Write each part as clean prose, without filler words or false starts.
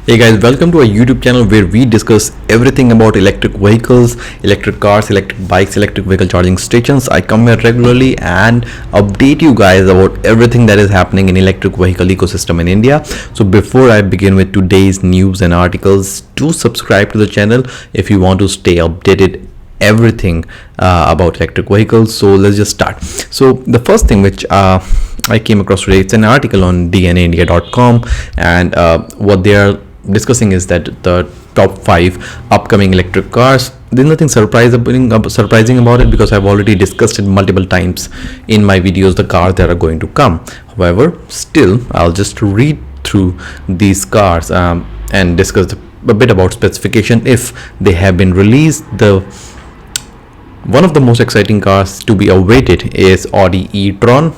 Hey guys, welcome to our YouTube channel where we discuss everything about electric vehicles, electric cars, electric bikes, electric vehicle charging stations. I come here regularly and update you guys about everything that is happening in electric vehicle ecosystem in India. So before I begin with today's news and articles, do subscribe to the channel if you want to stay updated everything about electric vehicles. So let's just start. So the first thing which I came across today, it's an article on dnaindia.com, and what they are discussing is that the top 5 upcoming electric cars. There's nothing surprising about it because I've already discussed it multiple times in my videos, the cars that are going to come. However, still I'll just read through these cars and discuss a bit about specification if they have been released. One of the most exciting cars to be awaited is Audi e-tron.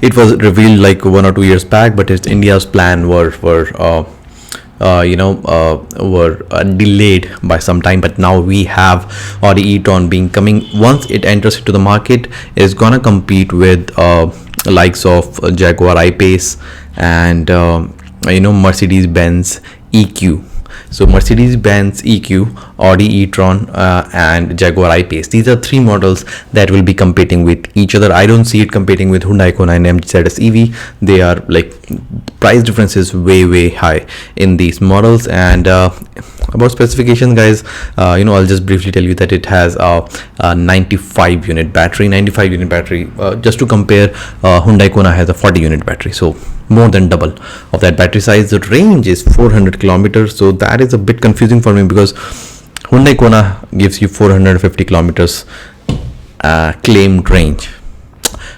It was revealed like 1 or 2 years back, but its India's plan were delayed by some time. But now we have Audi e-tron being coming. Once it enters into the market, it is gonna compete with likes of Jaguar I-Pace and Mercedes-Benz EQ. So Mercedes-Benz EQ, Audi e-tron and Jaguar I-Pace. These are 3 models that will be competing with each other. I don't see it competing with Hyundai Kona and MG-ZS EV. They are like, price difference is way high in these models. And about specifications, guys, I'll just briefly tell you that it has a 95 unit battery. Just to compare, Hyundai Kona has a 40 unit battery, so more than double of that battery size. The range is 400 kilometers, so that is a bit confusing for me because Hyundai Kona gives you 450 kilometers claimed range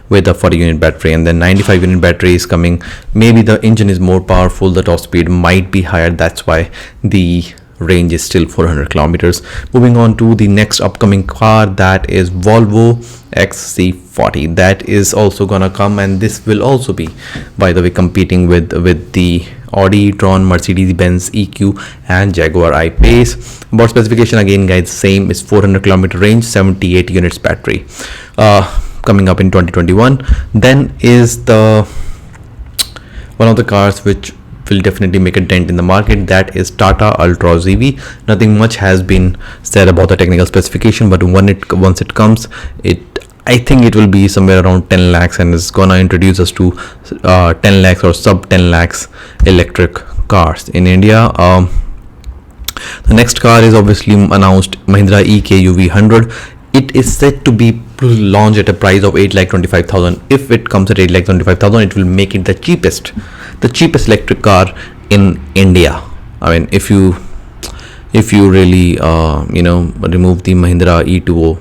with a 40 unit battery, and then 95 unit battery is coming. Maybe the engine is more powerful, the top speed might be higher, that's why the range is still 400 kilometers. Moving on to the next upcoming car, that is Volvo XC40. That is also gonna come, and this will also be, by the way, competing with the Audi e-tron, Mercedes-Benz EQ and Jaguar I-Pace. About specification, again guys, same, is 400 kilometer range, 78 units battery, coming up in 2021. Then is one of the cars which will definitely make a dent in the market, that is Tata Ultra EV. Nothing much has been said about the technical specification, but once it comes, I think it will be somewhere around 10 lakhs and is gonna introduce us to 10 lakhs or sub 10 lakhs electric cars in India. The next car is obviously announced, Mahindra EKUV 100. It is said to be launched at a price of 8,25,000. If it comes at 8,25,000, it will make it the cheapest electric car in India. I mean, if you really remove the Mahindra E2O,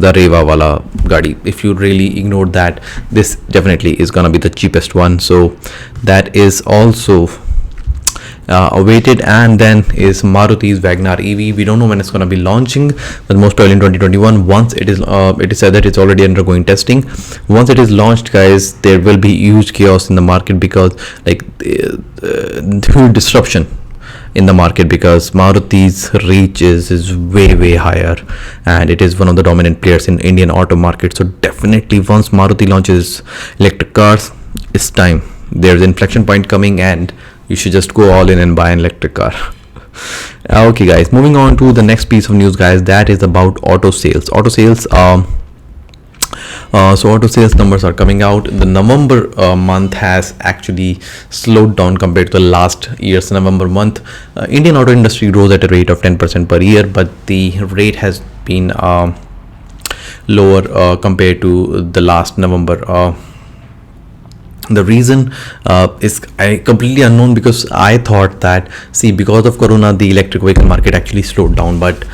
the Reva wala gadi, if you really ignore that, this definitely is gonna be the cheapest one. So that is also awaited. And then is Maruti's Wagoner EV. We don't know when it's going to be launching, but most early in 2021. Once it is said that it's already undergoing testing. Once it is launched, guys, there will be huge chaos in the market because huge disruption in the market, because Maruti's reach is way higher, and it is one of the dominant players in Indian auto market. So definitely once Maruti launches electric cars, it's time. There's an inflection point coming, and you should just go all in and buy an electric car. Okay guys, moving on to the next piece of news, guys, that is about auto sales. So auto sales numbers are coming out. The November month has actually slowed down compared to the last year's November month. Indian auto industry grows at a rate of 10% per year, but the rate has been lower compared to the last November. The reason is completely unknown, because I thought that, because of Corona, the electric vehicle market actually slowed down, but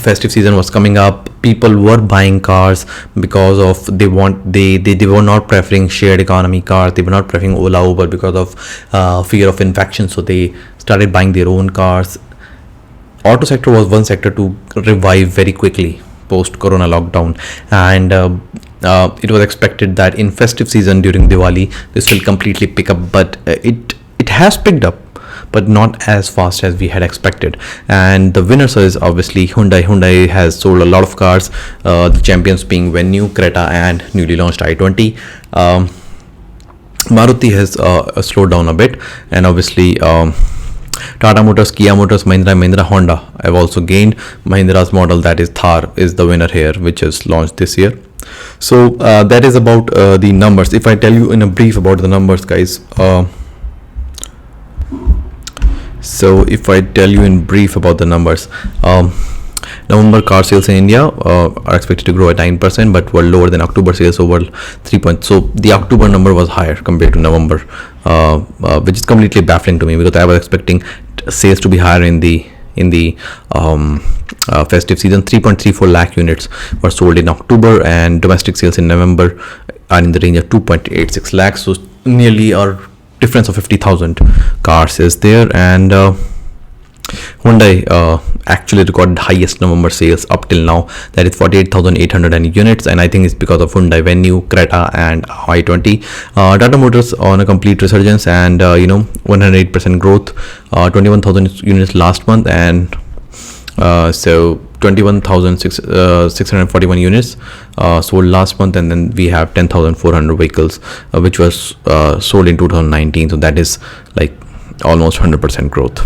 festive season was coming up. People were buying cars because of they were not preferring shared economy cars. They were not preferring Ola, Uber because of fear of infection. So they started buying their own cars. Auto sector was one sector to revive very quickly post Corona lockdown, and it was expected that in festive season during Diwali this will completely pick up, but it has picked up, but not as fast as we had expected. And the winners is obviously Hyundai. Hyundai has sold a lot of cars, the champions being Venue, Creta and newly launched i20. Maruti has slowed down a bit, and obviously Tata Motors, Kia Motors, Mahindra, Honda have also gained. Mahindra's model, that is Thar, is the winner here, which is launched this year. So that is about the numbers. If I tell you in a brief about the numbers, guys. So if I tell you in brief about the numbers, November car sales in India are expected to grow at 9%, but were lower than October sales over 3 points. So the October number was higher compared to November, which is completely baffling to me, because I was expecting sales to be higher in the festive season. 3.34 lakh units were sold in October, and domestic sales in November are in the range of 2.86 lakhs. So nearly a difference of 50,000 cars is there. And Hyundai actually recorded highest November sales up till now, that is 48,800 units, and I think it's because of Hyundai Venue, Creta, and i20. Tata Motors on a complete resurgence, and 108% growth, 21,000 units last month, and so 21,641 units sold last month, and then we have 10,400 vehicles which was sold in 2019. So that is like almost 100% growth.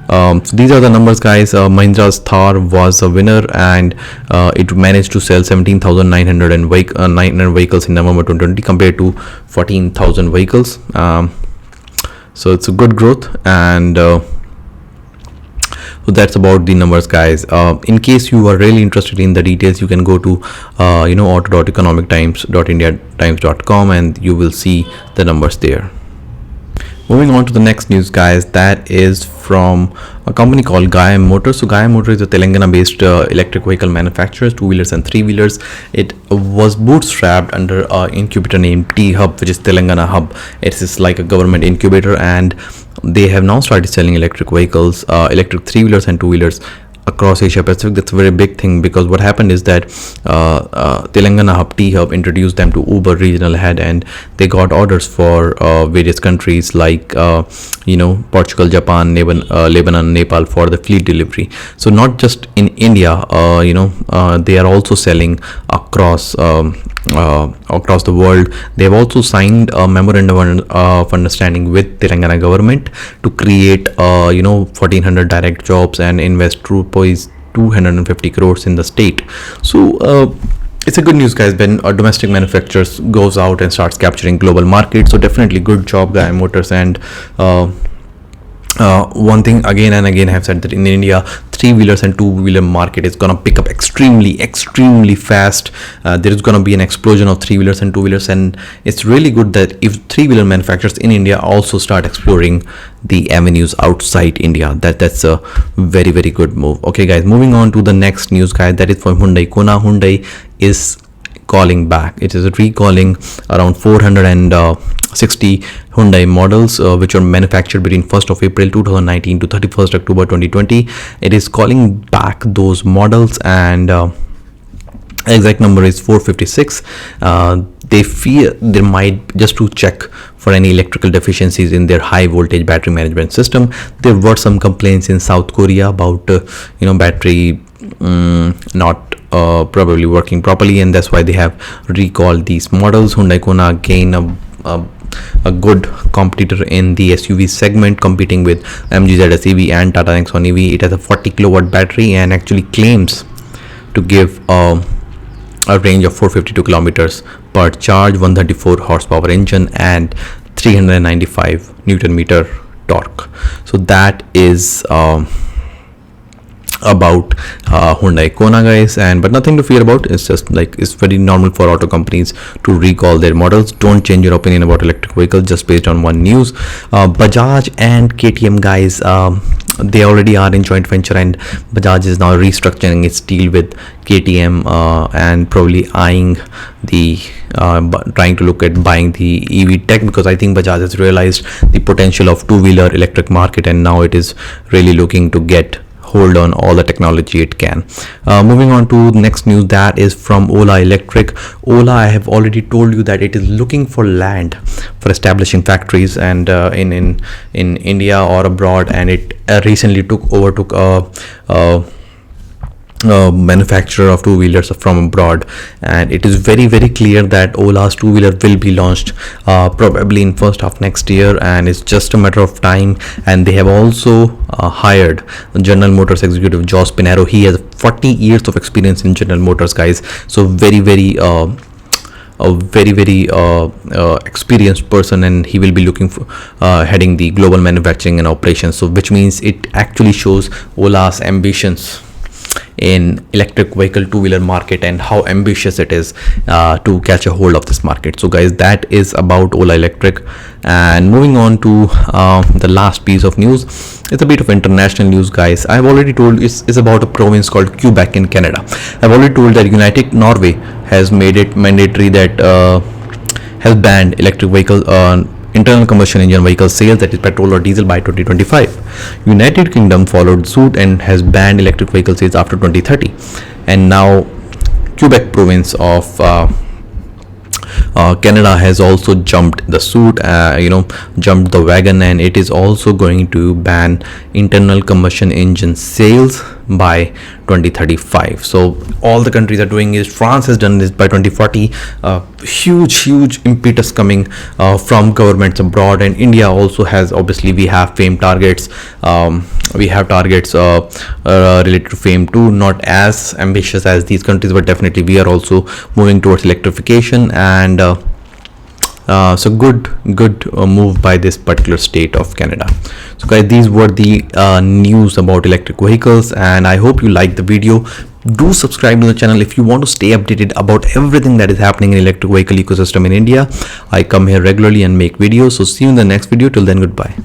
So these are the numbers, guys. Mahindra's Thar was a winner, and it managed to sell 17,900 vehicles in November 2020 compared to 14,000 vehicles. So it's a good growth, and so that's about the numbers, guys. In case you are really interested in the details, you can go to auto.economictimes.indiatimes.com, and you will see the numbers there. Moving on to the next news, guys, that is from a company called Gayam Motors. So Gayam Motors is a Telangana-based electric vehicle manufacturer, two-wheelers and three-wheelers. It was bootstrapped under an incubator named T-Hub, which is Telangana Hub. It is like a government incubator, and they have now started selling electric vehicles, electric three-wheelers and two-wheelers across Asia Pacific. That's a very big thing, because what happened is that Telangana Hub, T-Hub, introduced them to Uber regional head, and they got orders for various countries like Portugal, Japan, Lebanon, Nepal for the fleet delivery. So not just in India, they are also selling across the world. They have also signed a memorandum of understanding with Telangana government to create 1,400 direct jobs and invest rupees 250 crores in the state. So it's a good news, guys, when a domestic manufacturer goes out and starts capturing global market. So definitely good job, Gayam Motors. And one thing again and again I have said that in India, three-wheelers and two-wheeler market is gonna pick up extremely fast. There is gonna be an explosion of three-wheelers and two-wheelers, and it's really good that if three-wheeler manufacturers in India also start exploring the avenues outside India, that's a very good move. Okay, guys, moving on to the next news, guys, that is from Hyundai Kona. Hyundai is calling back. It is recalling around 460 Hyundai models which were manufactured between 1st of April 2019 to 31st October 2020. It is calling back those models, and exact number is 456. They fear there might, just to check for any electrical deficiencies in their high voltage battery management system. There were some complaints in South Korea about battery not probably working properly, and that's why they have recalled these models. Hyundai Kona again a good competitor in the SUV segment, competing with MG ZS EV and Tata Nexon EV. It has a 40 kilowatt battery and actually claims to give a range of 452 kilometers per charge, 134 horsepower engine, and 395 Newton meter torque. So that is about Hyundai Kona, guys, but nothing to fear about. It's just like, it's very normal for auto companies to recall their models. Don't change your opinion about electric vehicles just based on one news. Bajaj and KTM, guys, they already are in joint venture, and Bajaj is now restructuring its deal with KTM and probably eyeing the trying to look at buying the EV tech, because I think Bajaj has realized the potential of two-wheeler electric market, and now it is really looking to get hold on all the technology it can. Moving on to next news, that is from Ola Electric. Ola, I have already told you that it is looking for land for establishing factories, and in India or abroad, and it recently overtook manufacturer of two-wheelers from abroad, and it is very clear that Ola's two-wheeler will be launched probably in first half next year, and it's just a matter of time. And they have also hired General Motors executive Jos Pinheiro. He has 40 years of experience in General Motors, guys. So very a very experienced person, and he will be looking for heading the global manufacturing and operations. So which means it actually shows Ola's ambitions in electric vehicle two-wheeler market and how ambitious it is to catch a hold of this market. So guys, that is about Ola Electric. And moving on to the last piece of news, it's a bit of international news, guys. I've already told it's about a province called Quebec in Canada. I've already told that United Norway has made it mandatory that has banned electric vehicle internal combustion engine vehicle sales, that is petrol or diesel, by 2025. United Kingdom followed suit and has banned electric vehicle sales after 2030. And now Quebec province of Canada has also jumped the suit, jumped the wagon, and it is also going to ban internal combustion engine sales by 2035. So all the countries are doing is, France has done this by 2040. Huge impetus coming from governments abroad, and India also has. Obviously we have FAME targets. We have targets related to FAME too, not as ambitious as these countries, but definitely we are also moving towards electrification. And so good move by this particular state of Canada. So guys, these were the news about electric vehicles, and I hope you liked the video. Do subscribe to the channel if you want to stay updated about everything that is happening in electric vehicle ecosystem in India. I come here regularly and make videos. So see you in the next video. Till then, goodbye.